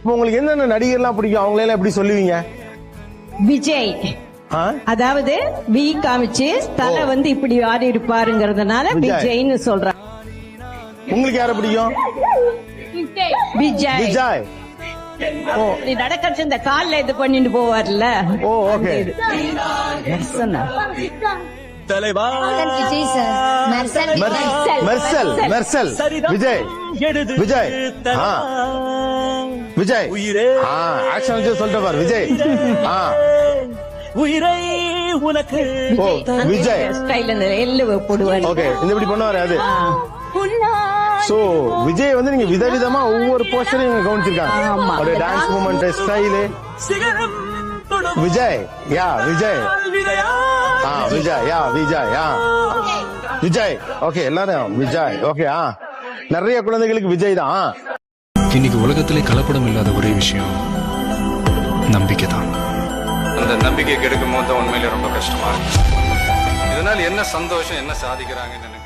இப்போ உங்களுக்கு என்னென்ன நடிகர்லாம் பிடிக்கும், அவங்களெல்லாம் எப்படி சொல்லுவீங்க? விஜய். ஆ? அதாவது வி காமிச்சு தலை வந்து இப்படி ஆடி இருப்பாருங்கிறதுனால விஜய். விஜய்னு சொல்றாங்க. உங்களுக்கு யாரை பிடிக்கும்? விஜய். விஜய். ஓ நீ நடக்கிறது இந்த கால்ல இது பண்ணிட்டு போவார்ல. ஓ ஓகே. சொன்னா தலைவா விஜய் சார். மெர்சல். மெர்சல் மெர்சல் விஜய் விஜய். ஆ விஜய். உயிரே ஆக்ஷன் வச்சு சொல்லிட்டு பாரு விஜய். ஆ உயிரை உனக்கு. ஓ விஜய். ஸ்டைல் அந்த எள்ளு போடுவாரு. ஓகே, இந்த இப்படி பண்ணுவாரு அது. சோ விஜய் வந்து நீங்க விதவிதமா ஒவ்வொரு போஸ்டரையும் நீங்க கவனிச்சிருக்காங்க. ஆமா. அவருடைய டான்ஸ் மூமெண்ட், ஸ்டைலு. சிகரம் தொடும் விஜய். யா விஜய். விஜயா. ஆ விஜய். யா விஜய். யா விஜய். ஓகே, எல்லாரும் விஜய். ஓகே. ஆ நிறைய குழந்தைகளுக்கு விஜய் தான். இன்னைக்கு உலகத்திலே கலப்படம் இல்லாத ஒரே விஷயம் நம்பிக்கை தான். அந்த நம்பிக்கை கெடுக்கும் போது உண்மையிலே ரொம்ப கஷ்டமா இருக்கு. இதனால என்ன சந்தோஷம், என்ன சாதிக்கிறாங்கன்னு